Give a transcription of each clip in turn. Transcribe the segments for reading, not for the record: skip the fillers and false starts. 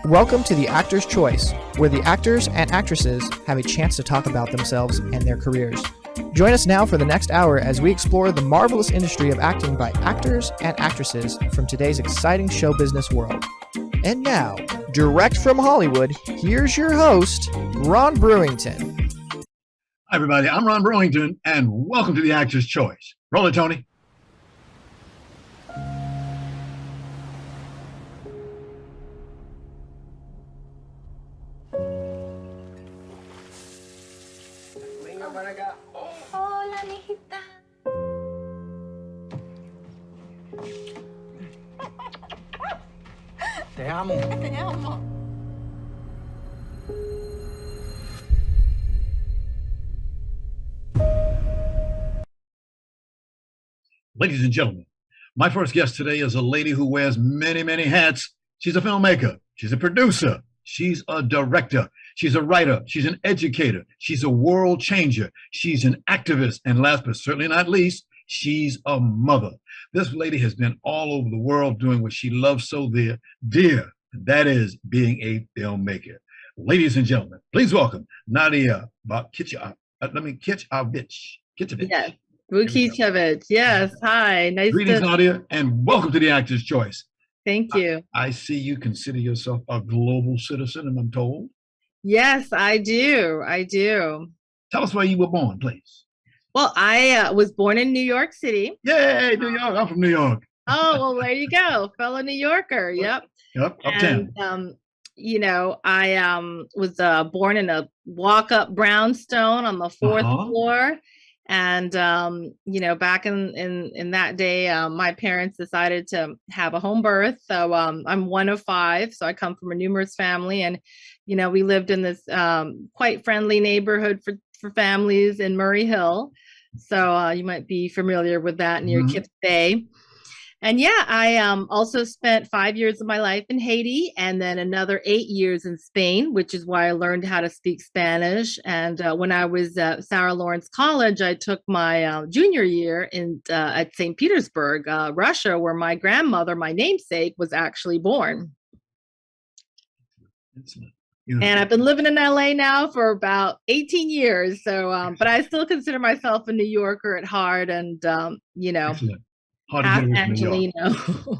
Welcome to The Actor's Choice, where the actors and actresses have a chance to talk about themselves and their careers. Join us now for the next hour as we explore the marvelous industry of acting by actors and actresses from today's exciting show business world. And now, direct from Hollywood, here's your host, Ron Brewington. Hi, everybody. I'm Ron Brewington, and welcome to The Actor's Choice. Roll it, Tony. Hola, mijita. Te amo. Te amo. Ladies and gentlemen, my first guest today is a lady who wears many, many hats. She's a filmmaker. She's a producer. She's a director. She's a writer. She's an educator. She's a world changer. She's an activist. And last but certainly not least, she's a mother. This lady has been all over the world doing what she loves so dear, and that is being a filmmaker. Ladies and gentlemen, please welcome Nadia Voukitchevitch. Yes, Voukitchevitch. Yes, hi. Greetings, Nadia, and welcome to The Actor's Choice. Thank you. I see you consider yourself a global citizen, and I'm told. Yes, I do. I do. Tell us where you were born, please. Well, I was born in New York City. Yay, New York. I'm from New York. Oh, well, there you go. Fellow New Yorker. Yep. Yep, uptown. And, I was born in a walk-up brownstone on the fourth floor. And, back in that day, my parents decided to have a home birth. So I'm one of five. So I come from a numerous family. And, we lived in this quite friendly neighborhood for families in Murray Hill. So you might be familiar with that near Kips Bay. And yeah, I also spent 5 years of my life in Haiti and then another 8 years in Spain, which is why I learned how to speak Spanish. And when I was at Sarah Lawrence College, I took my junior year at St. Petersburg, Russia, where my grandmother, my namesake, was actually born. And I've been living in LA now for about 18 years. So, but I still consider myself a New Yorker at heart and, Excellent. Ask Angelino.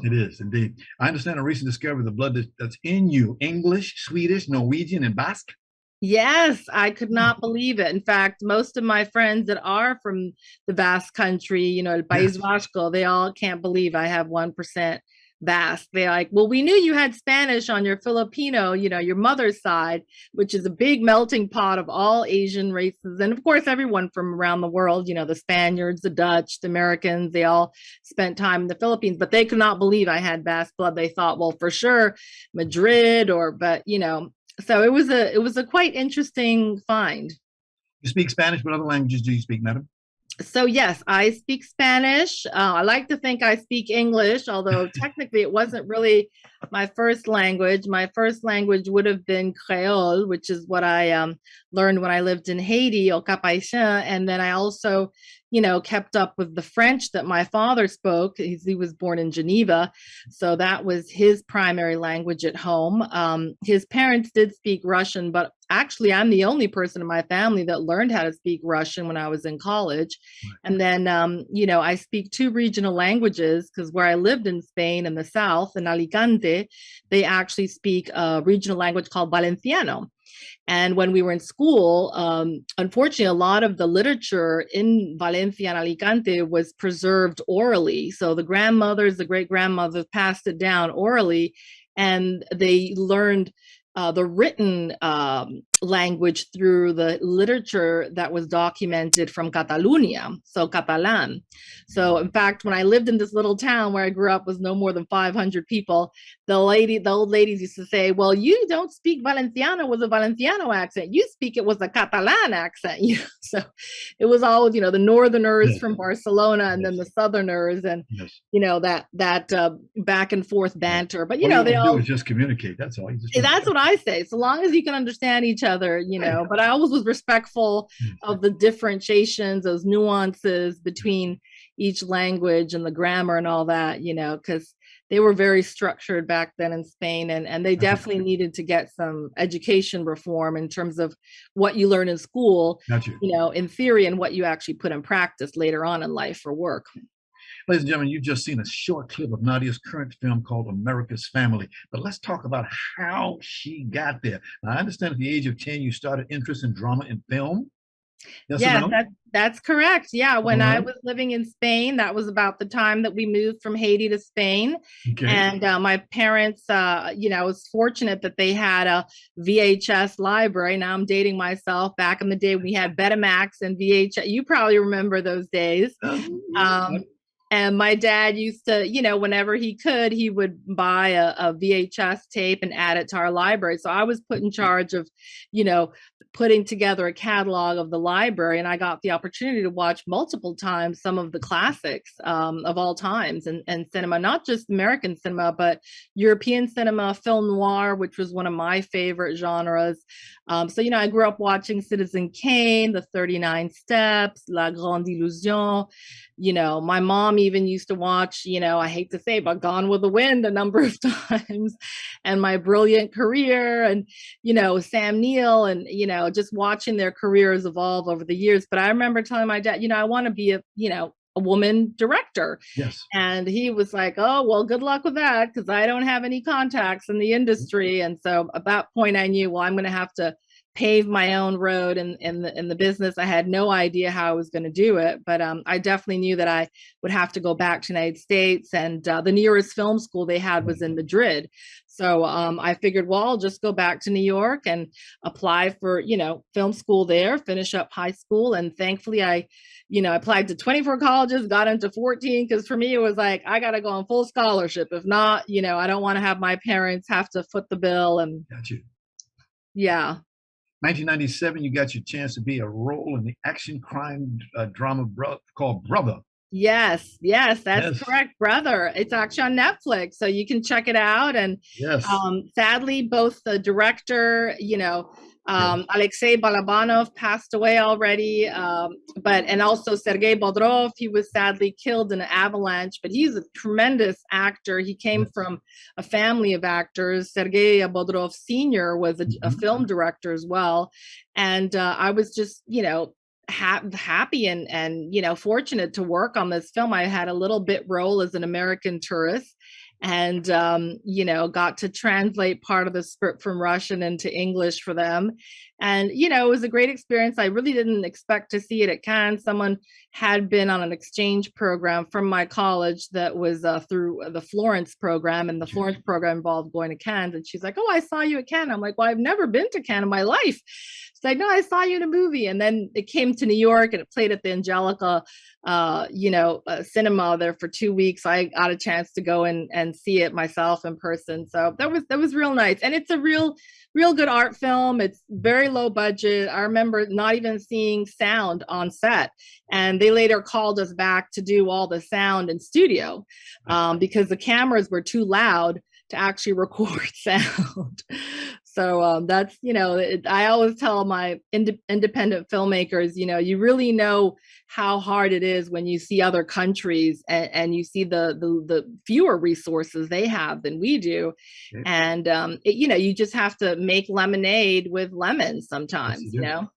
It is indeed. I understand a recent discovery of the blood that's in you: English, Swedish, Norwegian, and Basque. Yes, I could not believe it. In fact, most of my friends that are from the Basque country, El País Vasco, they all can't believe I have 1% Basque. They're like, well, we knew you had Spanish on your Filipino, your mother's side, which is a big melting pot of all Asian races. And of course, everyone from around the world, the Spaniards, the Dutch, the Americans, they all spent time in the Philippines, but they could not believe I had Basque blood. They thought, well, for sure, Madrid so it was a quite interesting find. You speak Spanish. What other languages do you speak, madam? So yes, I speak Spanish. I like to think I speak English, although technically it wasn't really my first language. My first language would have been Creole, which is what I learned when I lived in Haiti, au Cap-Haïtien. And then I also, kept up with the French that my father spoke. He was born in Geneva. So that was his primary language at home. His parents did speak Russian, but actually I'm the only person in my family that learned how to speak Russian when I was in college. And then, I speak two regional languages because where I lived in Spain in the south, in Alicante, they actually speak a regional language called Valenciano. And when we were in school, unfortunately, a lot of the literature in Valencia and Alicante was preserved orally. So the grandmothers, the great-grandmothers passed it down orally, and they learned the written language through the literature that was documented from Catalonia, so Catalan. So in fact, when I lived in this little town where I grew up was no more than 500 people, the old ladies used to say, well, you don't speak Valenciano with a Valenciano accent. You speak it with a Catalan accent. So it was always, the northerners from Barcelona and then the southerners and, that back and forth banter. But, they all do is just communicate. That's all. That's what I say. So long as you can understand each other, but I always was respectful of the differentiations, those nuances between, each language and the grammar and all that, because they were very structured back then in Spain, and they definitely needed to get some education reform in terms of what you learn in school, in theory, and what you actually put in practice later on in life for work. Ladies and gentlemen, you've just seen a short clip of Nadia's current film called America's Family. But let's talk about how she got there. Now, I understand at the age of 10, you started interest in drama and film. Yes, that's correct. Yeah, when I was living in Spain, that was about the time that we moved from Haiti to Spain. Okay. And my parents, I was fortunate that they had a VHS library. Now I'm dating myself. Back in the day, we had Betamax and VHS. You probably remember those days. And my dad used to, whenever he could, he would buy a VHS tape and add it to our library. So I was put in charge of, putting together a catalog of the library. And I got the opportunity to watch multiple times some of the classics of all times and cinema, not just American cinema, but European cinema, film noir, which was one of my favorite genres. So, I grew up watching Citizen Kane, The 39 Steps, La Grande Illusion. My mom even used to watch, I hate to say, but Gone with the Wind a number of times, and My Brilliant Career, and, Sam Neill, and, just watching their careers evolve over the years. But I remember telling my dad, I want to be a woman director. Yes. And he was like, oh, well, good luck with that, because I don't have any contacts in the industry. And so at that point I knew, well, I'm going to have to pave my own road in the business. I had no idea how I was going to do it, but I definitely knew that I would have to go back to the United States, and the nearest film school they had was in Madrid. So I figured, well, I'll just go back to New York and apply for, film school there, finish up high school. And thankfully I applied to 24 colleges, got into 14, because for me, it was like, I got to go on full scholarship. If not, I don't want to have my parents have to foot the bill. And got you. Yeah. 1997, you got your chance to be a role in the action crime drama called Brother. Yes, that's correct, Brother. It's actually on Netflix, so you can check it out. And sadly, both the director, Alexei Balabanov passed away already, and also Sergei Bodrov, he was sadly killed in an avalanche, but he's a tremendous actor. He came from a family of actors. Sergei Bodrov Sr. was a film director as well. And I was just, happy and fortunate to work on this film. I had a little bit role as an American tourist, and got to translate part of the script from Russian into English for them. And it was a great experience. I really didn't expect to see it at Cannes. Someone had been on an exchange program from my college that was through the Florence program, and the Florence program involved going to Cannes. And she's like, oh, I saw you at Cannes. I'm like, well, I've never been to Cannes in my life. She's like, no, I saw you in a movie. And then it came to New York, and it played at the Angelica cinema there for 2 weeks. I got a chance to go and see it myself in person. So that was real nice. And it's a real good art film. It's very low budget. I remember not even seeing sound on set, and they later called us back to do all the sound in studio because the cameras were too loud to actually record sound. So that's, I always tell my independent filmmakers, you really know how hard it is when you see other countries and you see the fewer resources they have than we do. Yeah. And, you just have to make lemonade with lemons sometimes, I'm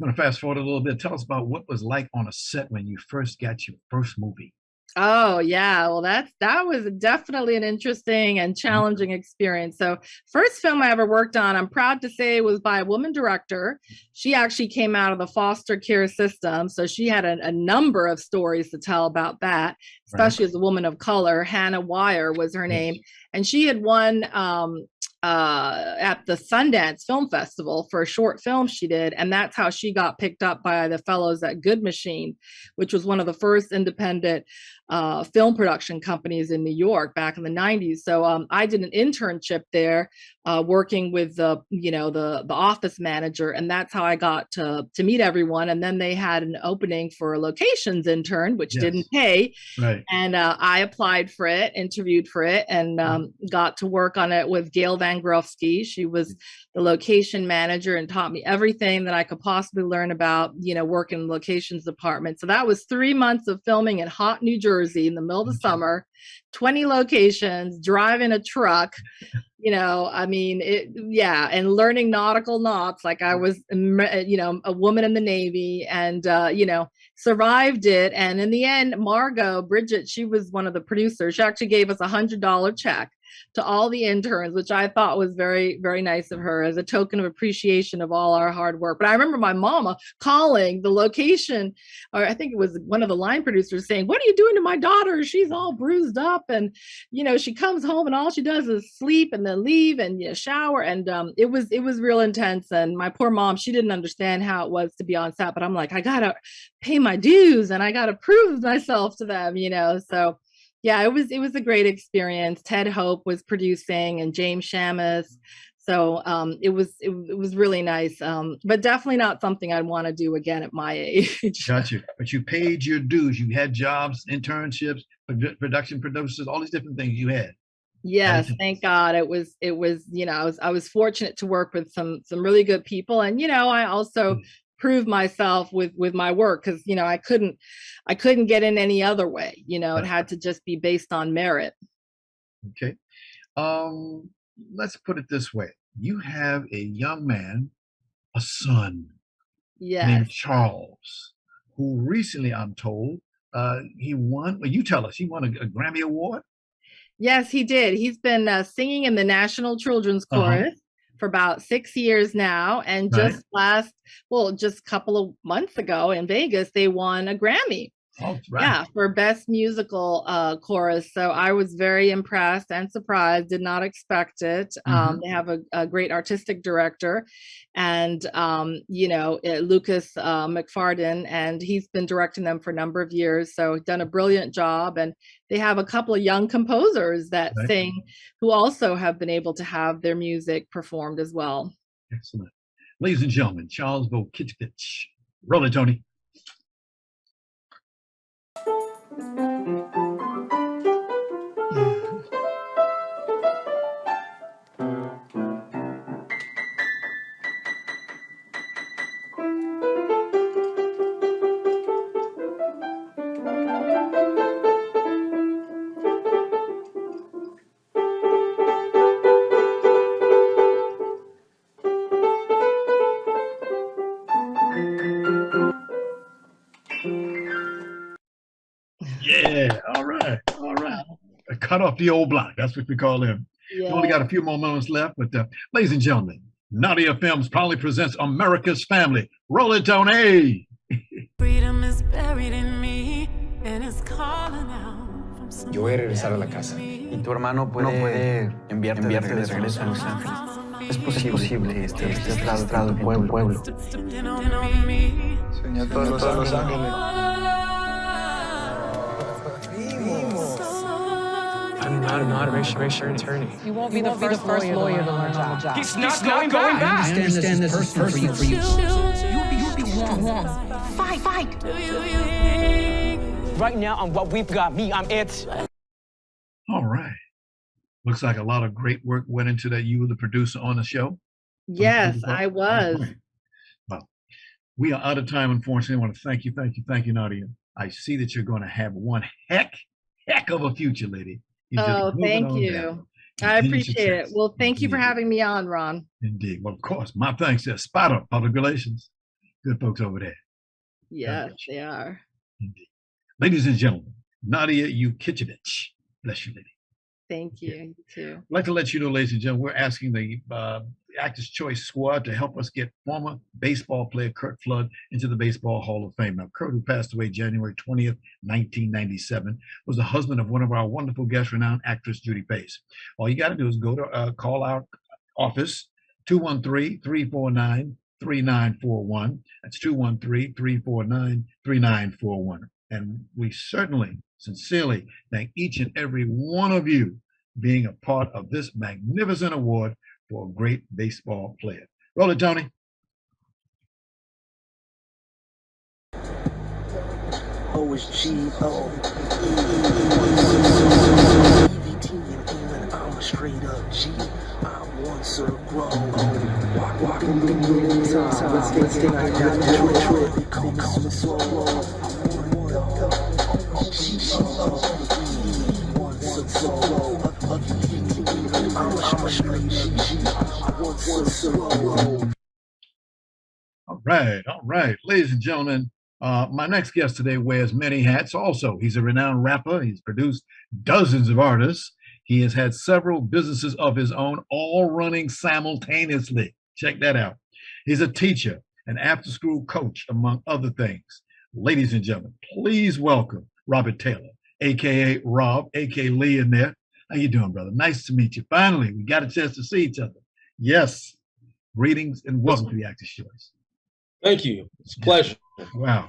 going to fast forward a little bit. Tell us about what was like on a set when you first got your first movie. Oh, yeah. Well, that was definitely an interesting and challenging experience. So first film I ever worked on, I'm proud to say, was by a woman director. She actually came out of the foster care system. So she had a number of stories to tell about that, especially as a woman of color. Hannah Wire was her name. And she had won at the Sundance Film Festival for a short film she did. And that's how she got picked up by the fellows at Good Machine, which was one of the first independent film production companies in New York back in the 90s. So I did an internship there working with the office manager. And that's how I got to meet everyone. And then they had an opening for a locations intern, which didn't pay. Right. And I applied for it, interviewed for it, and got to work on it with Gail Van Grofsky. She was the location manager and taught me everything that I could possibly learn about, working in the locations department. So that was 3 months of filming in hot New Jersey in the middle of the summer, 20 locations, driving a truck. And learning nautical knots like I was, a woman in the Navy, and, survived it. And in the end, Bridget, she was one of the producers. She actually gave us $100 check to all the interns, which I thought was very, very nice of her as a token of appreciation of all our hard work. But I remember my mama calling the location, or I think it was one of the line producers, saying, "What are you doing to my daughter? She's all bruised up." And, she comes home and all she does is sleep and then leave and shower. And it was real intense. And my poor mom, she didn't understand how it was to be on set. But I'm like, I got to pay my dues and I got to prove myself to them, So yeah, it was a great experience. Ted Hope was producing and James Shamus. So it was really nice, but definitely not something I'd want to do again at my age. Gotcha. But you paid your dues. You had jobs, internships, production producers, all these different things you had. Yes, thank God. It was, I was fortunate to work with some really good people. And, I also prove myself with my work, because I couldn't get in any other way. It had to just be based on merit. Okay. Let's put it this way. You have a young man, a son, named Charles, who recently, I'm told, he won, well, you tell us, he won a Grammy Award? Yes, he did. He's been singing in the National Children's Chorus for about 6 years now. And just a couple of months ago in Vegas, they won a Grammy. Oh, right. Yeah, for Best Musical Chorus. So I was very impressed and surprised, did not expect it. They have a great artistic director, and, Lucas McFarden, and he's been directing them for a number of years. So done a brilliant job. And they have a couple of young composers that sing, who also have been able to have their music performed as well. Excellent. Ladies and gentlemen, Nadia Voukitchevitch. Roll it, Tony. Yeah, all right. Cut off the old block. That's what we call him. Yeah. We only got a few more moments left, but ladies and gentlemen, Nadia Films proudly presents America's Family. Roll it, Tony. Freedom is buried in me and it's calling out from somewhere. Yo voy a regresar a la casa. Y tu hermano puede enviarte de regreso a Los Ángeles. Es posible, estés ladrado en tu pueblo. Sueña todos Los Ángeles. I'm not a racial attorney. You won't be the first lawyer to learn on the job. He's not going back. I understand this is personal for you. You'll be wrong. Fight. Right now, I'm what we've got. I'm it. All right. Looks like a lot of great work went into that. You were the producer on the show. Yes, I was. Well, we are out of time, unfortunately. I want to thank you, Nadia. I see that you're going to have one heck of a future, lady. Thank you. I appreciate it. Well, thank you for having me on, Ron. Indeed. Well, of course, my thanks to Spada Public Relations. Good folks over there. Yes, they are. Indeed. Ladies and gentlemen, Nadia Voukitchevitch. Bless you, lady. Thank you. You too. I'd like to let you know, ladies and gentlemen, we're asking the Actors Choice Squad to help us get former baseball player Curt Flood into the Baseball Hall of Fame. Now, Curt, who passed away January 20th, 1997, was the husband of one of our wonderful guest, renowned actress Judy Pace. All you got to do is go to call our office, 213-349-3941. That's 213-349-3941. And we certainly, sincerely thank each and every one of you being a part of this magnificent award for a great baseball player. Roll it, Tony. OSG, All right. Ladies and gentlemen, my next guest today wears many hats also. He's a renowned rapper. He's produced dozens of artists. He has had several businesses of his own, all running simultaneously. Check that out. He's a teacher, an after-school coach, among other things. Ladies and gentlemen, please welcome Robert Taylor, a.k.a. Rob, a.k.a. Lee in there. How you doing, brother? Nice to meet you. Finally, we got a chance to see each other. Yes. Greetings and welcome to the Actor's Choice. Thank you. It's a pleasure. Wow.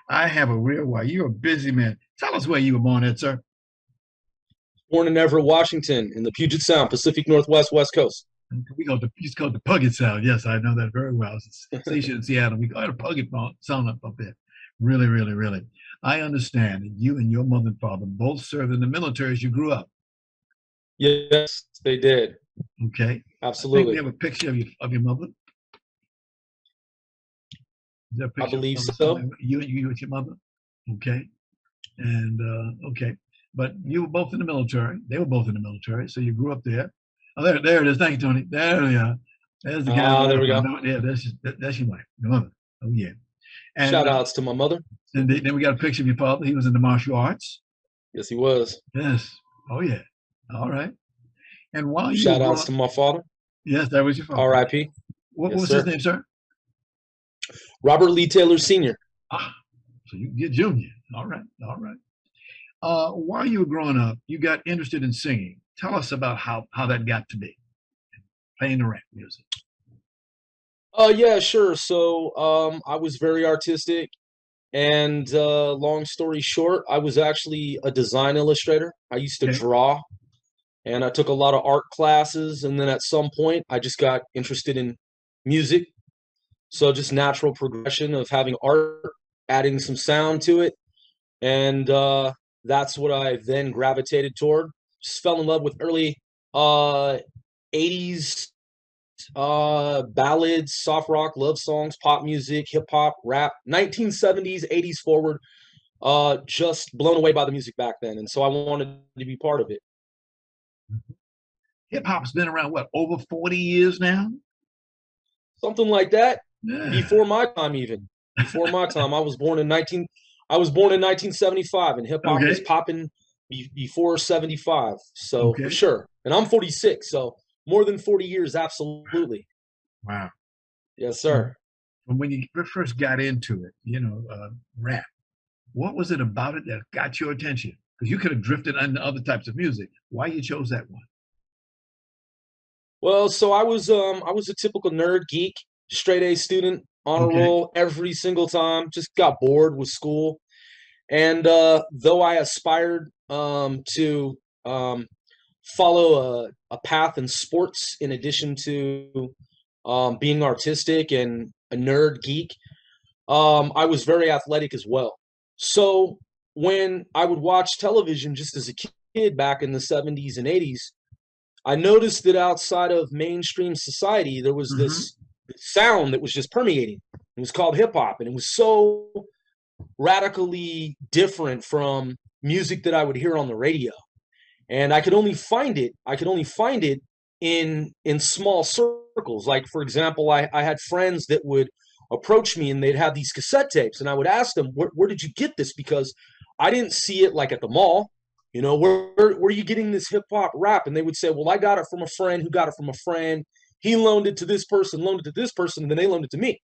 I have a real why. You're a busy man. Tell us where you were born at, sir. Born in Everett, Washington, in the Puget Sound, Pacific Northwest, West Coast. We go to it's called the Puget Sound. Yes, I know that very well. It's a station in Seattle. We go to Puget Sound up there. Really, really, really. I understand that you and your mother and father both served in the military as you grew up. Yes, they did. Okay. Absolutely. I think we have a picture of your mother. Is there a picture I believe of so. You with your mother. Okay. And okay. But you were both in the military. They were both in the military. So you grew up there. Oh, there it is. Thank you, Tony. There we are. There's the guy. There we go. Yeah, that's your wife, your mother. Oh, yeah. And, shout outs to my mother. And then we got a picture of your father. He was in the martial arts. Yes, he was. Yes. Oh, yeah. All right. And while you shout outs to my father. Yes, that was your father. R.I.P. What was his name, sir? Robert Lee Taylor Sr. Ah, so you're junior. All right. All right. While you were growing up, you got interested in singing. Tell us about how that got to be, playing the rap music. Yeah, sure. So I was very artistic, and long story short, I was actually a design illustrator. I used to draw, and I took a lot of art classes, and then at some point, I just got interested in music. So just natural progression of having art, adding some sound to it, and that's what I then gravitated toward. Just fell in love with early 80s ballads, soft rock, love songs, pop music, hip hop, rap, 1970s, 80s forward. Just blown away by the music back then, and so I wanted to be part of it. Hip hop's been around what, over 40 years now? Something like that. Yeah. Before my time, even before my time, I was born in 1975, and hip hop was popping before 75. So for sure, and I'm 46, so more than 40 years, absolutely. Wow. Yes, sir. When you first got into it, rap, what was it about it that got your attention? Because you could have drifted into other types of music. Why you chose that one? Well, so I was a typical nerd geek, straight A student, honor roll every single time. Just got bored with school, and though I aspired to follow a path in sports in addition to being artistic and a nerd geek, I was very athletic as well. So when I would watch television just as a kid back in the 70s and 80s, I noticed that outside of mainstream society, there was this sound that was just permeating. It was called hip hop, and it was so radically different from music that I would hear on the radio. And I could only find it in small circles. Like, for example, I had friends that would approach me and they'd have these cassette tapes, and I would ask them, where did you get this? Because I didn't see it like at the mall. Where are you getting this hip hop rap? And they would say, well, I got it from a friend who got it from a friend. He loaned it to this person, loaned it to this person, and then they loaned it to me.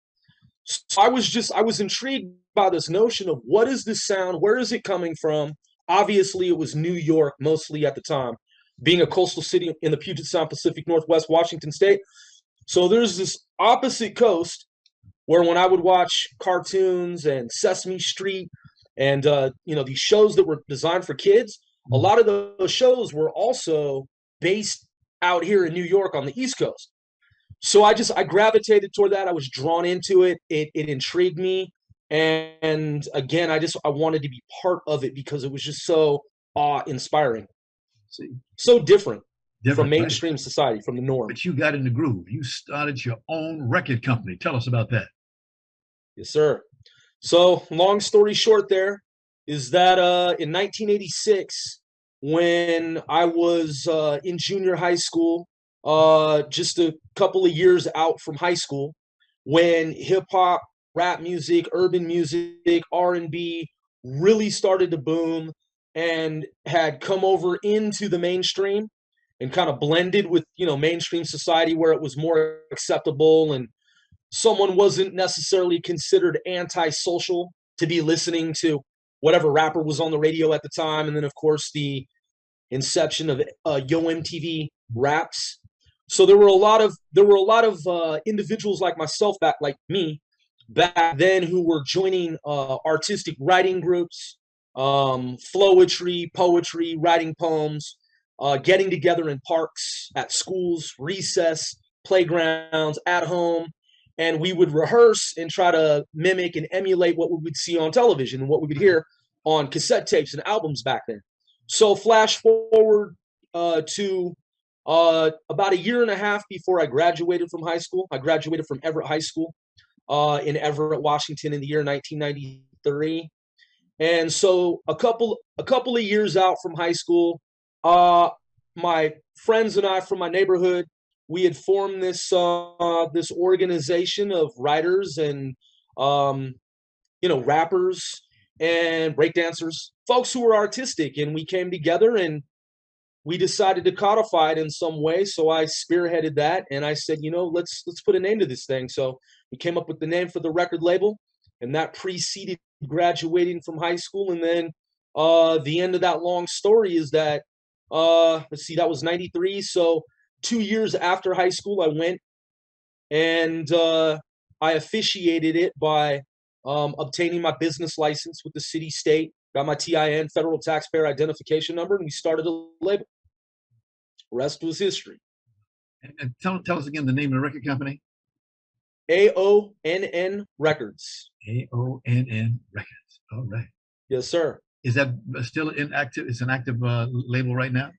So I was intrigued by this notion of what is this sound? Where is it coming from? Obviously, it was New York mostly at the time, being a coastal city in the Puget Sound, Pacific Northwest, Washington State. So there's this opposite coast where when I would watch cartoons and Sesame Street and these shows that were designed for kids, a lot of those shows were also based out here in New York on the East Coast. So I gravitated toward that. I was drawn into it. It intrigued me. And again, I wanted to be part of it because it was just so awe-inspiring. So different. from right? mainstream society, from the norm. But you got in the groove. You started your own record company. Tell us about that. Yes, sir. So, long story short, there is that in 1986, when I was in junior high school, just a couple of years out from high school, when hip hop, rap music, urban music, R&B really started to boom and had come over into the mainstream and kind of blended with, mainstream society where it was more acceptable and someone wasn't necessarily considered antisocial to be listening to whatever rapper was on the radio at the time. And then, of course, the inception of Yo MTV Raps. So there were a lot of individuals like myself, like me, back then who were joining artistic writing groups, flowetry, poetry, writing poems, getting together in parks, at schools, recess, playgrounds, at home. And we would rehearse and try to mimic and emulate what we would see on television and what we would hear on cassette tapes and albums back then. So flash forward to about a year and a half before I graduated from high school. I graduated from Everett High School in Everett, Washington in the year 1993. And so a couple of years out from high school, my friends and I from my neighborhood, we had formed this organization of writers and rappers and breakdancers, folks who were artistic, and we came together and we decided to codify it in some way. So I spearheaded that, and I said, let's put a name to this thing. So we came up with the name for the record label, and that preceded graduating from high school. And then the end of that long story is that that was 93. So 2 years after high school, I went and I officiated it by obtaining my business license with the city, state, got my TIN, federal taxpayer identification number, and we started a label. Rest was history. And tell us again the name of the record company. AONN Records. AONN Records. All right. Yes, sir. Is that still inactive? It's an active label right now?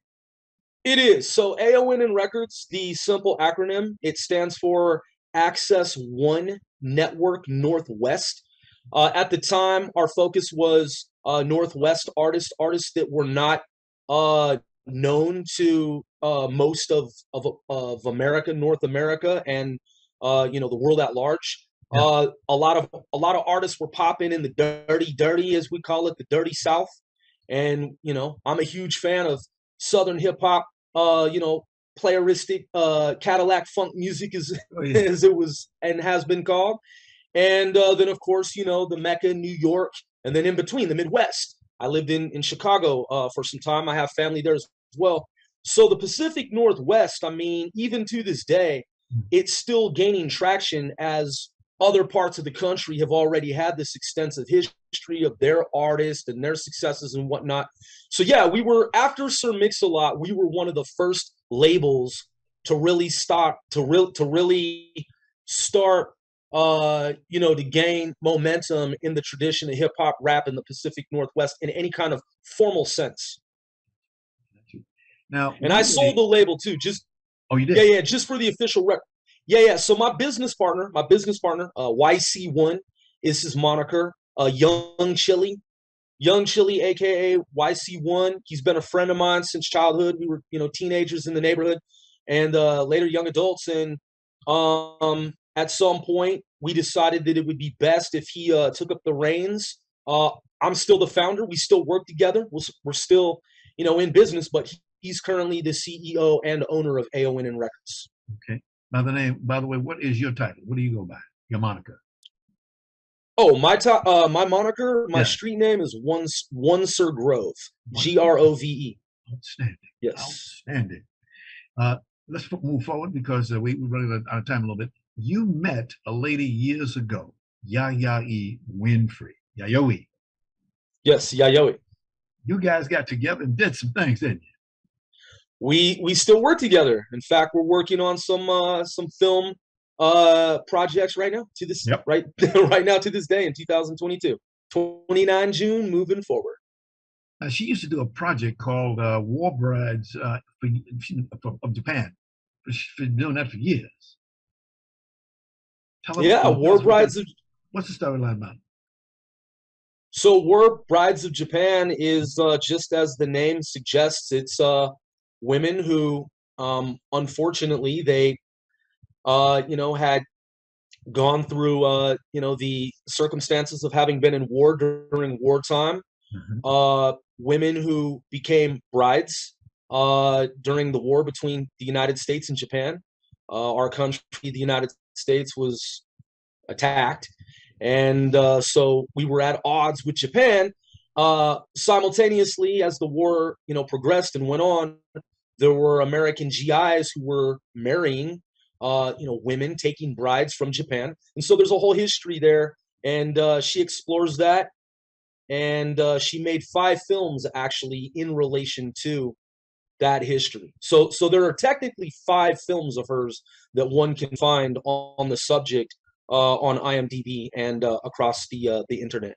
It is. So AONN Records, the simple acronym, it stands for Access One Network Northwest. At the time, our focus was Northwest artists that were not known to most of America, North America, and the world at large. Yeah. A lot of artists were popping in the dirty, as we call it, the dirty South. And I'm a huge fan of Southern hip hop, playeristic Cadillac funk music as it was and has been called. And then, of course, the Mecca, New York, and then in between, the Midwest. I lived in Chicago for some time. I have family there as well. So the Pacific Northwest, I mean, even to this day, it's still gaining traction as other parts of the country have already had this extensive history of their artists and their successes and whatnot. So yeah, we were, after Sir Mix-a-Lot, we were one of the first labels to really start to gain momentum in the tradition of hip hop rap in the Pacific Northwest in any kind of formal sense. Now, and I sold the label too. You did? Yeah, just for the official record. Yeah. So my business partner, YC1 is his moniker. Young Chili, aka YC1. He's been a friend of mine since childhood. We were, teenagers in the neighborhood, and later young adults. And at some point, we decided that it would be best if he took up the reins. I'm still the founder. We still work together. We're still, in business, but he's currently the CEO and owner of AONN Records. Okay. By the way, what is your title? What do you go by? Your moniker? Oh, my moniker, my street name is One Sir Grove, Grove. Outstanding. Yes. Outstanding. Let's move forward because we're running out of time a little bit. You met a lady years ago, Yayoi Winfrey. Yayoi. Yes, Yayoi. You guys got together and did some things, didn't you? We still work together. In fact, we're working on some film projects right now to this right now to this day in 2022. 29 June, moving forward. She used to do a project called War Brides of Japan. She's been doing that for years. Tell us, Yeah, War Brides of what's the storyline about? So War Brides of Japan is just as the name suggests. It's women who, unfortunately, they, had gone through, the circumstances of having been in war during wartime. Women who became brides during the war between the United States and Japan. Our country, the United States, was attacked. And so we were at odds with Japan. Simultaneously, as the war, progressed and went on, there were American GIs who were marrying, women, taking brides from Japan. And so there's a whole history there. And she explores that. And she made 5 films actually in relation to that history. So there are technically 5 films of hers that one can find on the subject. On IMDb and across the internet.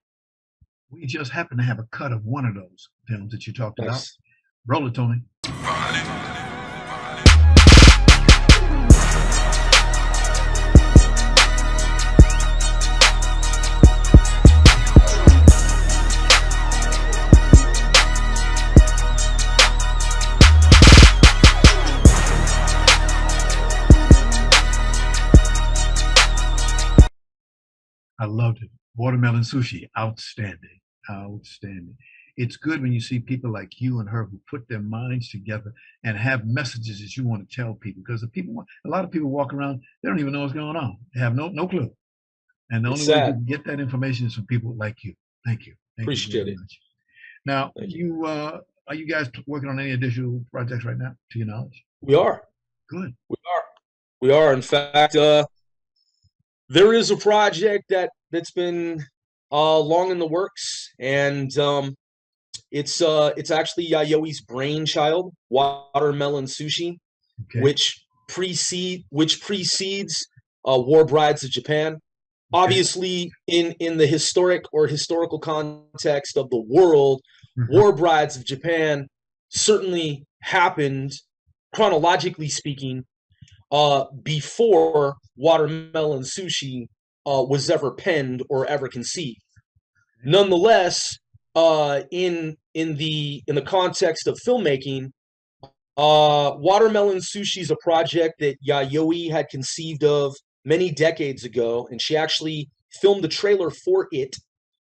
We just happen to have a cut of one of those films that you talked about. Roll it, Tony. I loved it. Watermelon sushi, outstanding, outstanding. It's good when you see people like you and her who put their minds together and have messages that you want to tell people. Because a lot of people walk around, they don't even know what's going on. They have no clue. And the only way you can get that information is from people like you. Thank you. Appreciate it. Much. Now, are you guys working on any additional projects right now, to your knowledge? We are. Good. We are. In fact, there is a project that's been long in the works, and it's actually Yayoi's brainchild, Watermelon Sushi, which precedes War Brides of Japan. Obviously, in the historical context of the world, War Brides of Japan certainly happened, chronologically speaking, before Watermelon Sushi was ever penned or ever conceived. Nonetheless, in the context of filmmaking, Watermelon Sushi is a project that Yayoi had conceived of many decades ago, and she actually filmed the trailer for it.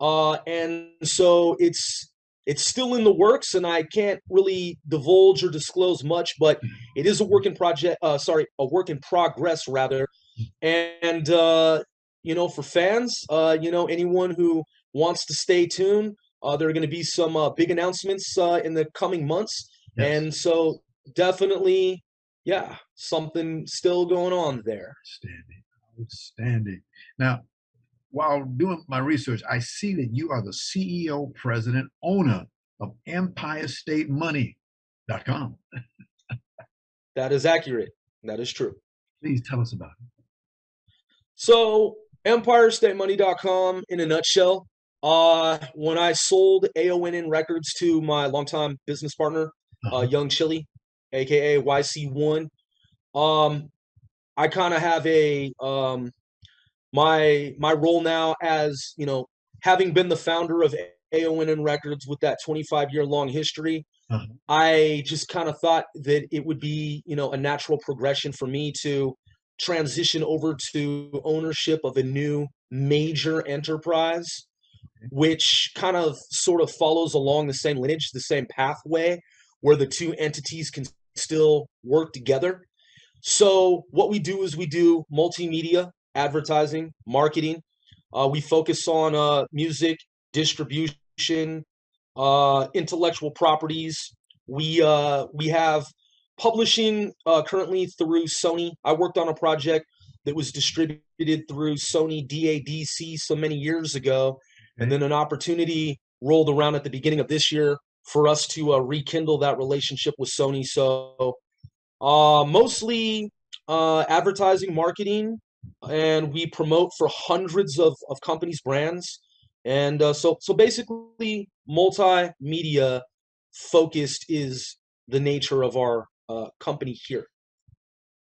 And so it's still in the works, and I can't really divulge or disclose much, but it is a work in progress rather. And for fans, anyone who wants to stay tuned, there are going to be some big announcements in the coming months. Yes. And so definitely, something still going on there. Outstanding. Now, while doing my research, I see that you are the CEO, president, owner of EmpireStateMoney.com. That is accurate. That is true. Please tell us about it. So, EmpireStateMoney.com, in a nutshell, when I sold AONN Records to my longtime business partner, Young Chili, aka YC1, I kind of have my role now as, having been the founder of AONN Records with that 25-year long history, I just kind of thought that it would be, a natural progression for me to transition over to ownership of a new major enterprise, which kind of sort of follows along the same lineage, the same pathway, where the two entities can still work together. So what we do is we do multimedia, advertising, marketing. We focus on music, distribution, intellectual properties. We have publishing currently through Sony. I worked on a project that was distributed through Sony DADC so many years ago, and then an opportunity rolled around at the beginning of this year for us to rekindle that relationship with Sony. So mostly advertising, marketing, and we promote for hundreds of companies' brands And so basically, multimedia focused is the nature of our company here.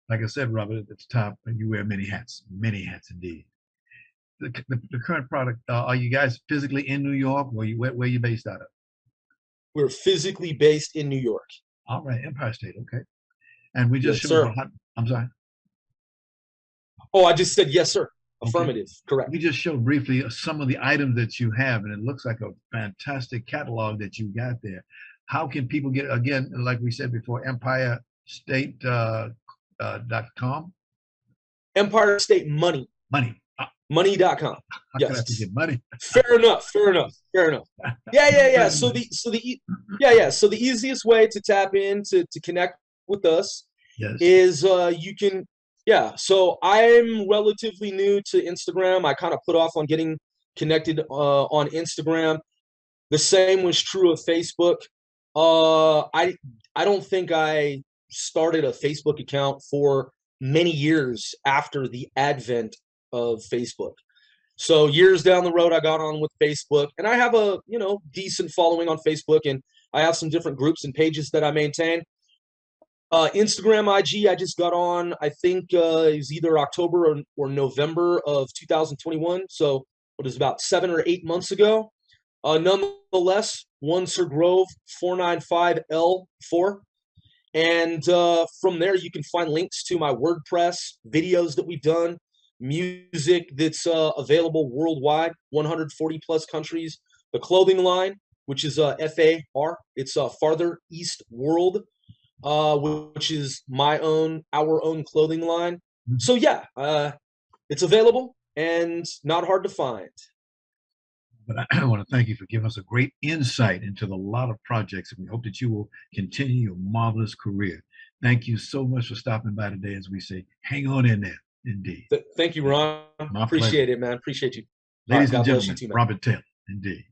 Like I said, Robert, at the top, you wear many hats indeed. The current product, are you guys physically in New York, or where are you based out of? We're physically based in New York. All right, Empire State, okay. And we just Yes, showed, sir. I'm sorry. Oh, I just said yes, sir. Okay. Affirmative, correct. We just showed briefly some of the items that you have, and it looks like a fantastic catalog that you got there. How can people get, again, like we said before, EmpireState.com? Empire State Money. Money.com. How Yes. can I forget money? Fair enough. Yeah. So the easiest way to tap in to connect with us Yes. is you can, so I'm relatively new to Instagram. I kind of put off on getting connected on Instagram. The same was true of Facebook. I don't think I started a Facebook account for many years after the advent of Facebook. So years down the road, I got on with Facebook, and I have a decent following on Facebook, and I have some different groups and pages that I maintain. Instagram, IG, I just got on, I think it was either October or November of 2021. So it was about 7 or 8 months ago. Nonetheless, One Sir Grove 495L4. And from there, you can find links to my WordPress, videos that we've done, music that's available worldwide, 140 plus countries. The clothing line, which is FAR, it's Farther East World, which is our own clothing line. So yeah, it's available and not hard to find. But I want to thank you for giving us a great insight into the lot of projects, and we hope that you will continue your marvelous career. Thank you so much for stopping by today. As we say, hang on in there. Indeed. Thank you, Ron. Appreciate it, man. Appreciate you. Ladies right, and gentlemen, you too, Robert Taylor. Indeed.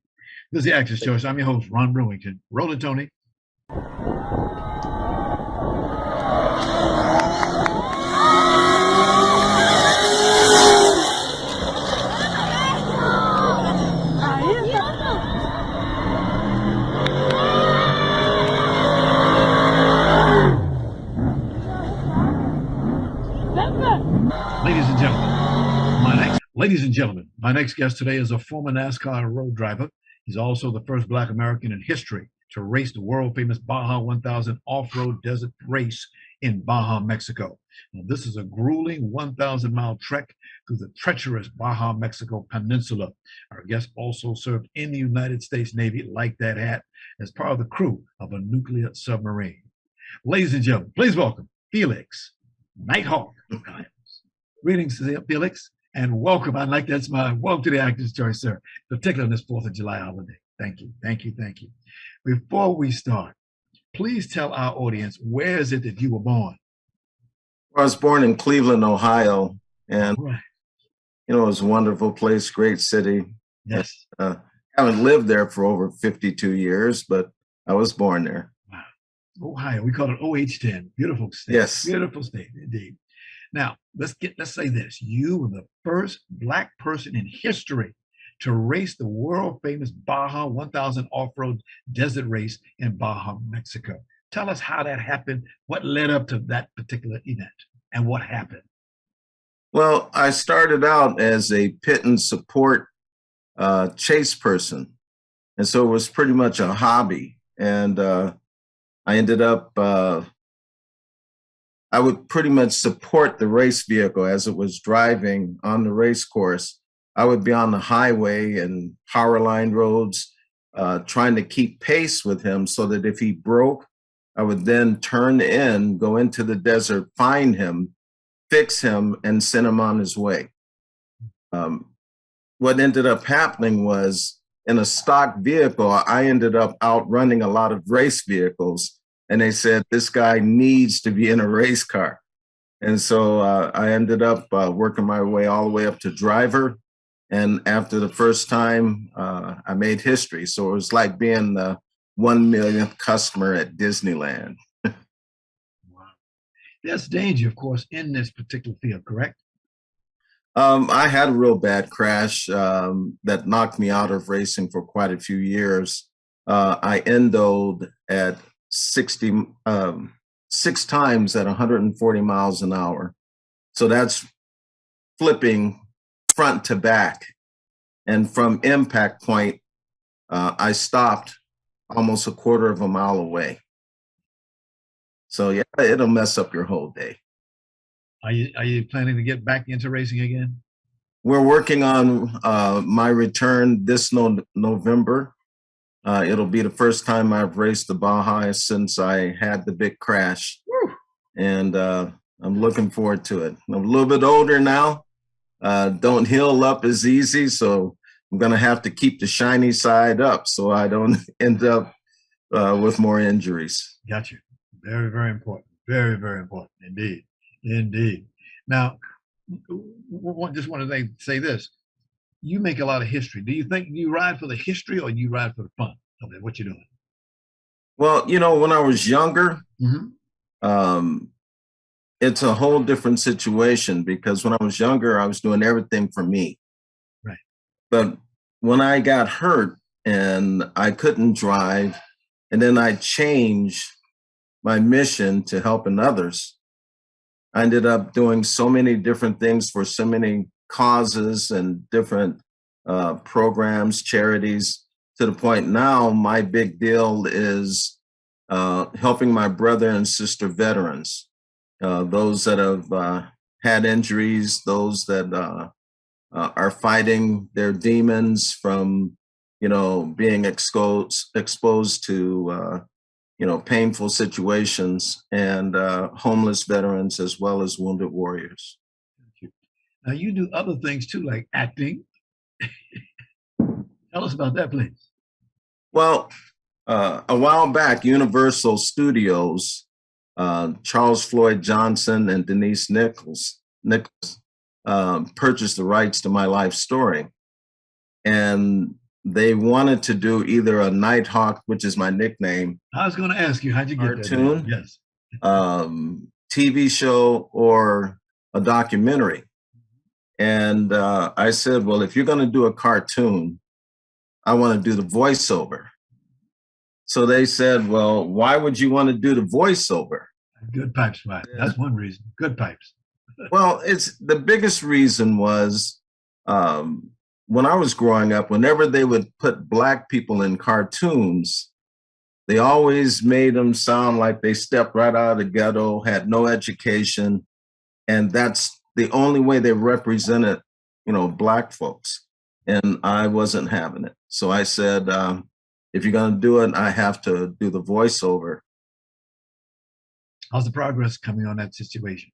This is the Actor's Choice. I'm your host, Ron Brewington. Roll it, Tony. Ladies and gentlemen, my next guest today is a former NASCAR road driver. He's also the first Black American in history to race the world-famous Baja 1000 off-road desert race in Baja, Mexico. Now, this is a grueling 1,000-mile trek through the treacherous Baja, Mexico peninsula. Our guest also served in the United States Navy, like that hat, as part of the crew of a nuclear submarine. Ladies and gentlemen, please welcome Felix, Nighthawk. Greetings, Felix. And welcome. I like that smile. Welcome to the Actor's Choice, sir, particularly on this 4th of July holiday. Thank you. Before we start, please tell our audience, where is it that you were born? I was born in Cleveland, Ohio, and right. It was a wonderful place, great city. Yes. Haven't lived there for over 52 years, but I was born there. Wow. Ohio, we call it OH10. Beautiful state. Yes. Beautiful state, indeed. Now, let's say this. You were the first Black person in history to race the world-famous Baja 1000 off-road desert race in Baja, Mexico. Tell us how that happened, what led up to that particular event, and what happened. Well, I started out as a pit and support chase person, and so it was pretty much a hobby. And I ended up I would pretty much support the race vehicle as it was driving on the race course. I would be on the highway and power line roads, trying to keep pace with him so that if he broke, I would then turn in, go into the desert, find him, fix him, and send him on his way. What ended up happening was, in a stock vehicle, I ended up outrunning a lot of race vehicles. And they said, this guy needs to be in a race car. And so I ended up working my way all the way up to driver. And after the first time, I made history. So it was like being the 1 millionth customer at Disneyland. Wow. There's danger, of course, in this particular field, correct? I had a real bad crash that knocked me out of racing for quite a few years. I endoed at 6 times at 140 miles an hour. So that's flipping front to back. And from impact point, I stopped almost a quarter of a mile away. So yeah, it'll mess up your whole day. Are you planning to get back into racing again? We're working on my return this November. It'll be the first time I've raced the Baja since I had the big crash. Woo. And I'm looking forward to it. I'm a little bit older now. Don't heal up as easy, so I'm going to have to keep the shiny side up so I don't end up with more injuries. Got you. Very, very important. Very, very important indeed. Indeed. Now, just want to say this. You make a lot of history. Do you think you ride for the history or you ride for the fun of it? What you doing? Well, when I was younger, it's a whole different situation because when I was younger, I was doing everything for me. Right. But when I got hurt and I couldn't drive, and then I changed my mission to helping others, I ended up doing so many different things for so many causes and different programs, charities, to the point now my big deal is helping my brother and sister veterans, those that have had injuries, those that are fighting their demons from, being exposed to painful situations, and homeless veterans as well as wounded warriors. Now you do other things too, like acting. Tell us about that, please. Well, a while back, Universal Studios, Charles Floyd Johnson and Denise Nichols purchased the rights to my life story. And they wanted to do either a Nighthawk, which is my nickname. I was going to ask you, how'd you get cartoon, that? Yes. TV show or a documentary. And I said, well, if you're going to do a cartoon, I want to do the voiceover. So they said, well, why would you want to do the voiceover? Good pipes, right? Yeah. That's one reason. Good pipes. Well, it's the biggest reason was when I was growing up, whenever they would put Black people in cartoons, they always made them sound like they stepped right out of the ghetto, had no education, and that's the only way they represented, Black folks. And I wasn't having it. So I said, if you're going to do it, I have to do the voiceover. How's the progress coming on that situation?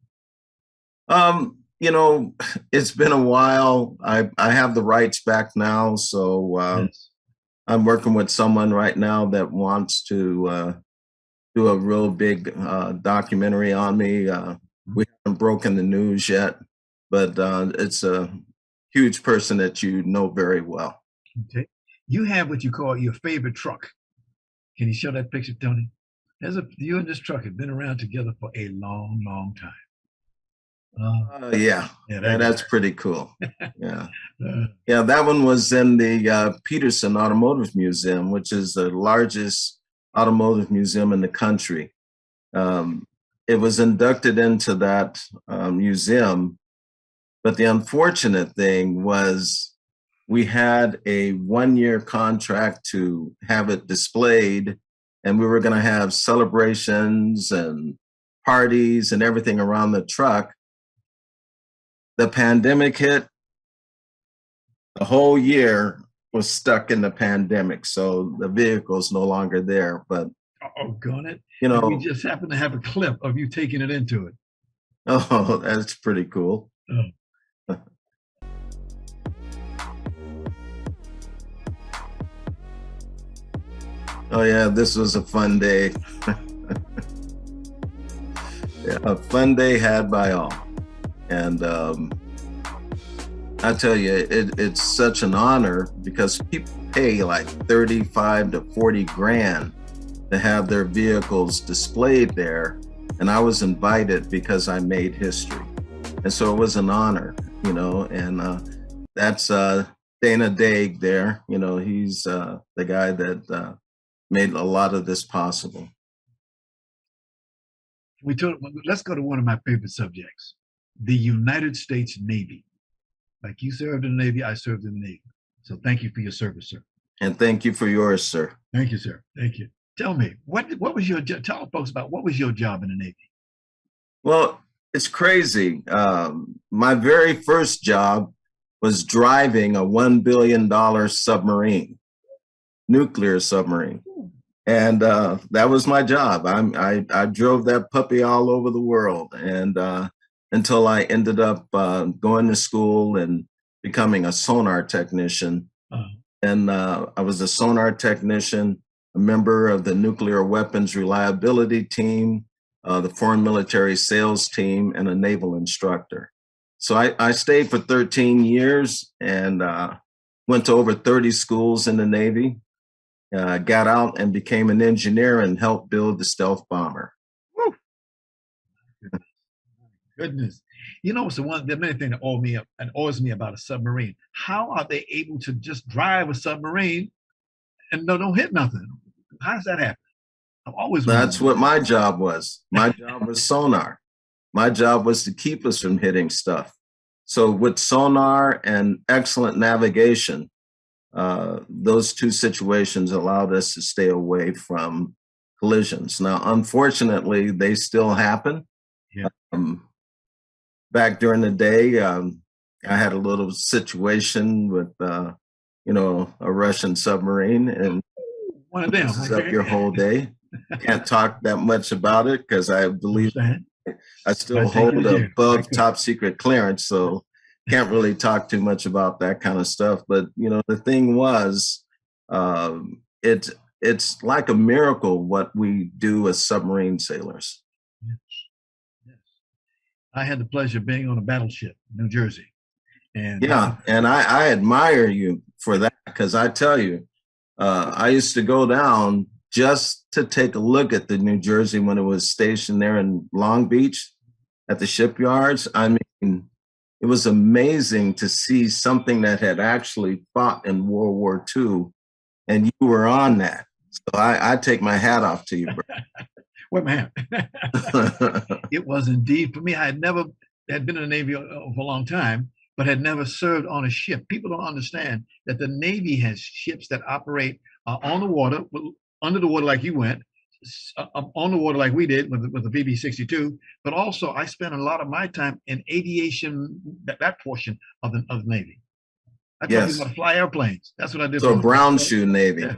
It's been a while. I have the rights back now. So yes. I'm working with someone right now that wants to do a real big documentary on me. We haven't broken the news yet, but it's a huge person that you know very well. Okay. You have what you call your favorite truck. Can you show that picture, Tony? You and this truck have been around together for a long, long time. Yeah, that's pretty cool. Yeah. Yeah, that one was in the Peterson Automotive Museum, which is the largest automotive museum in the country. It was inducted into that museum, but the unfortunate thing was we had a 1-year contract to have it displayed, and we were going to have celebrations and parties and everything around the truck. The pandemic hit. The whole year was stuck in the pandemic, so the vehicle's no longer there. But got it. We just happen to have a clip of you taking it into it. Oh, that's pretty cool. Oh. Oh yeah, this was a fun day. Yeah, a fun day had by all. And I tell you, it's such an honor because people pay like 35 to 40 grand to have their vehicles displayed there. And I was invited because I made history. And so it was an honor. and that's Dana Daig there. He's the guy that made a lot of this possible. Let's go to one of my favorite subjects, the United States Navy. Like you served in the Navy, I served in the Navy. So thank you for your service, sir. And thank you for yours, sir. Thank you, sir. Thank you. Tell me, what was your job? Tell folks about what was your job in the Navy? Well, it's crazy. My very first job was driving a $1 billion submarine, nuclear submarine. And that was my job. I drove that puppy all over the world, and until I ended up going to school and becoming a sonar technician. And I was a sonar technician, a member of the nuclear weapons reliability team, the foreign military sales team, and a naval instructor. So I stayed for 13 years and went to over 30 schools in the Navy, got out and became an engineer and helped build the stealth bomber. Woo. Goodness. So there are many things that awes me about a submarine. How are they able to just drive a submarine and don't hit nothing? How does that happen? I've always wondered. That's what my job was. My job was sonar. My job was to keep us from hitting stuff. So with sonar and excellent navigation, those two situations allowed us to stay away from collisions. Now, unfortunately, they still happen. Yeah. Back during the day, I had a little situation with, a Russian submarine, and one of them messes up your whole day. Can't talk that much about it because I believe I still hold above top secret clearance, so can't really talk too much about that kind of stuff. But the thing was, it's like a miracle what we do as submarine sailors. Yes. I had the pleasure of being on a battleship, New Jersey, and and I admire you for that, because I tell you, I used to go down just to take a look at the New Jersey when it was stationed there in Long Beach at the shipyards. I mean, it was amazing to see something that had actually fought in World War II, and you were on that. So I take my hat off to you, bro. Well, man, it was indeed for me. I had been in the Navy for a long time, but had never served on a ship. People don't understand that the Navy has ships that operate on the water, under the water like you went, on the water like we did with the BB-62, but also I spent a lot of my time in aviation, that portion of the Navy. I taught people how to fly airplanes. That's what I did. So brown shoe Navy. Yeah.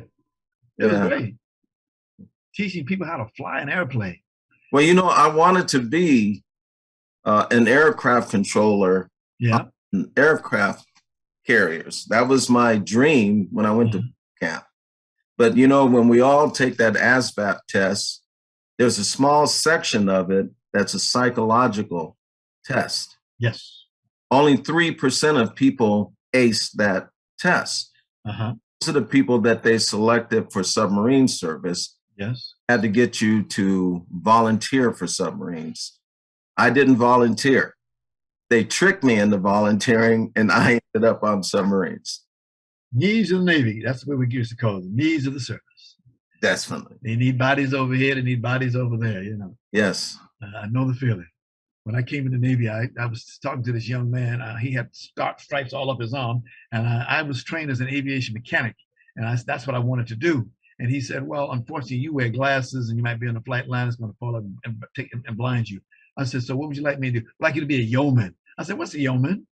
It was great. Teaching people how to fly an airplane. Well, I wanted to be an aircraft controller on aircraft carriers. That was my dream when I went to camp. But, when we all take that ASVAB test, there's a small section of it that's a psychological test. Yes. Only 3% of people ace that test. Those are the people that they selected for submarine service. Yes. Had to get you to volunteer for submarines. I didn't volunteer. They tricked me into volunteering, and I ended up on submarines. Needs of the Navy. That's what we used to call them. Needs of the service. Definitely. They need bodies over here. They need bodies over there. Yes. I know the feeling. When I came in the Navy, I was talking to this young man. He had stripes all up his arm, and I was trained as an aviation mechanic, and that's what I wanted to do. And he said, "Well, unfortunately, you wear glasses, and you might be on a flight line. It's going to fall up and blind you." I said, "So what would you like me to do?" "I'd like you to be a yeoman." I said, "What's a yeoman?"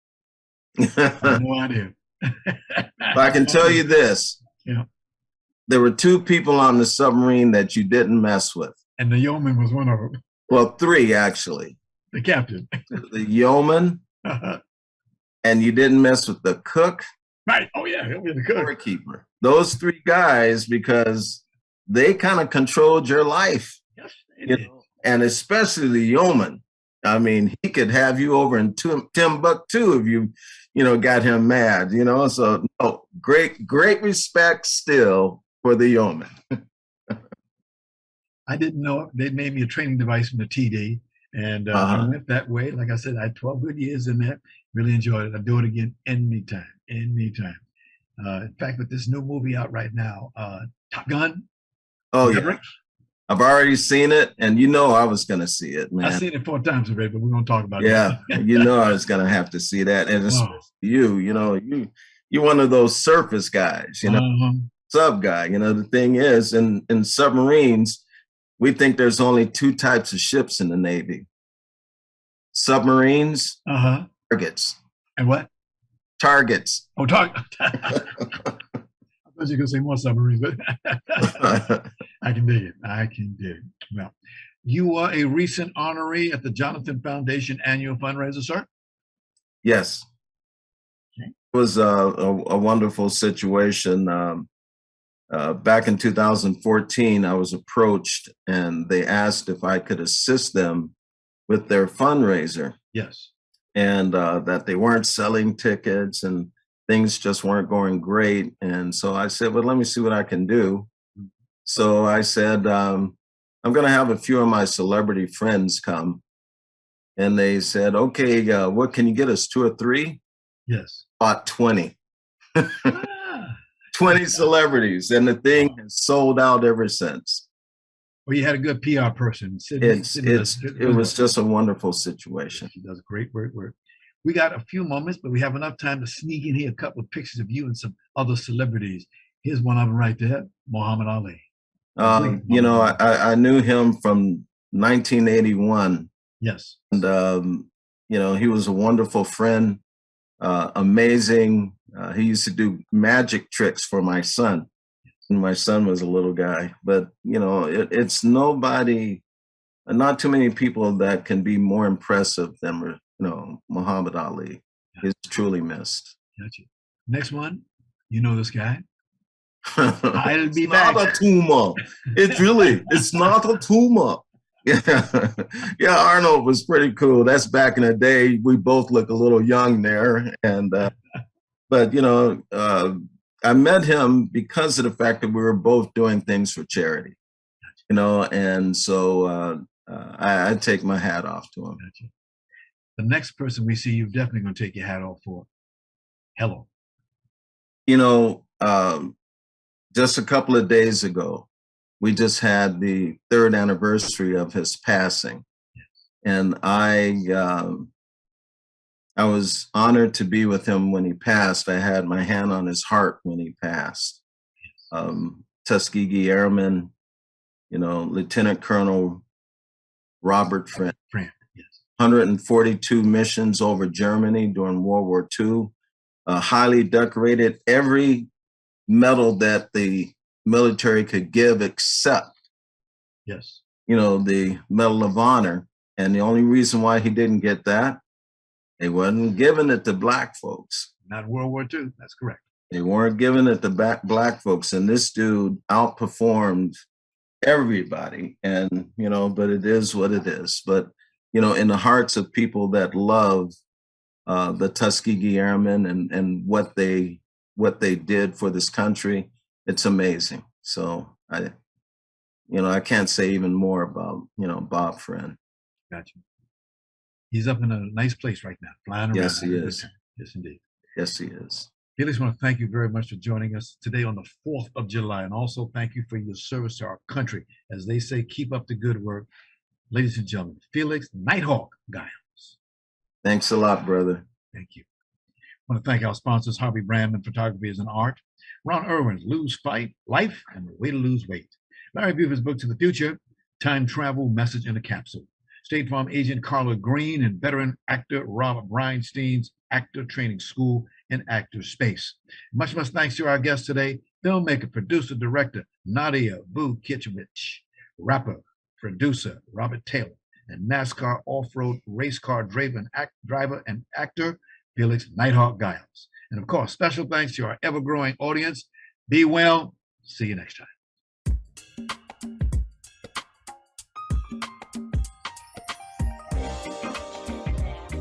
I have no idea. But I can tell you this. Yeah. There were 2 people on the submarine that you didn't mess with. And the yeoman was one of them. Well, 3, actually. The captain. The yeoman, and you didn't mess with the cook. Right. Oh, yeah. He'll be the cook. Doorkeeper. Those 3 guys, because they kind of controlled your life. Yes, they did. And especially the yeoman. I mean, he could have you over in Timbuktu if you got him mad, So, no, great respect still for the yeoman. I didn't know it. They made me a training device from the TD, And I went that way. Like I said, I had 12 good years in that. Really enjoyed it. I'd do it again anytime, anytime. In fact, with this new movie out right now, Top Gun. Oh, yeah. I've already seen it, and you know I was going to see it, man. I've seen it 4 times already, but we're going to talk about it. Yeah, you know I was going to have to see that. And it's you know, you're one of those surface guys, you know, sub guy. You know, the thing is, in submarines, we think there's only 2 types of ships in the Navy. Submarines, targets. And what? Targets. Oh, target. I thought you were going to say more submarines, but I can dig it. I can dig it. Well, you are a recent honoree at the Jonathan Foundation annual fundraiser, sir? Yes. Okay. It was a wonderful situation. Back in 2014, I was approached and they asked if I could assist them with their fundraiser. Yes. And that they weren't selling tickets and things just weren't going great. And so I said, well, let me see what I can do. So I said, I'm going to have a few of my celebrity friends come. And they said, okay, what can you get us, 2 or 3? Yes. Bought 20. 20 celebrities. And the thing has sold out ever since. Well, you had a good PR person. It was just a wonderful situation. She does great work. We got a few moments, but we have enough time to sneak in here a couple of pictures of you and some other celebrities. Here's one of them right there, Muhammad Ali. You know, I knew him from 1981. Yes. And, you know, he was a wonderful friend, amazing. He used to do magic tricks for my son. And my son was a little guy. But, you know, it's nobody, not too many people that can be more impressive than, you know, Muhammad Ali. He's truly missed. Gotcha. Next one, you know this guy. I'll be back. Not a tumor. It's not a tumor. Yeah, Arnold was pretty cool. That's back in the day. We both look a little young there. And but you know, I met him because of the fact that we were both doing things for charity. You know, and so I take my hat off to him. Gotcha. The next person we see, you're definitely going to take your hat off for. Hello. You know, just a couple of days ago, we just had the 3rd anniversary of his passing. Yes. And I was honored to be with him when he passed. I had my hand on his heart when he passed. Yes. Tuskegee Airman, you know, Lieutenant Colonel Robert Friend. Yes. 142 missions over Germany during World War II. Highly decorated, every medal that the military could give except, yes, you know, the Medal of Honor. And the only reason why he didn't get that, they wasn't giving it to black folks. Not World War II, that's correct. They weren't giving it to black folks. And this dude outperformed everybody. And, you know, but it is what it is. But, you know, in the hearts of people that love the Tuskegee Airmen and what they did for this country, it's amazing. So I can't say even more about, you know, Bob Friend. Gotcha. He's up in a nice place right now, flying around. Yes, he is. Yes, indeed. Yes, he is. Felix, I want to thank you very much for joining us today on the 4th of July. And also thank you for your service to our country. As they say, keep up the good work. Ladies and gentlemen, Felix Nighthawk Giles. Thanks a lot, brother. Thank you. I want to thank our sponsors, Harvey Brandman Photography is an Art, Ron Irwin's Lose Fight, Life, and the Way to Lose Weight, Larry Buford's book To the Future, Time Travel, Message in a Capsule, State Farm agent Carla Green and veteran actor Robert Breinstein's Actor Training School and Actor Space. Much thanks to our guest today, filmmaker, producer, director Nadia Voukitchevitch, rapper, producer Robert Taylor, and NASCAR off-road race car driver and actor Felix Nighthawk Giles. And of course, special thanks to our ever-growing audience. Be well. See you next time.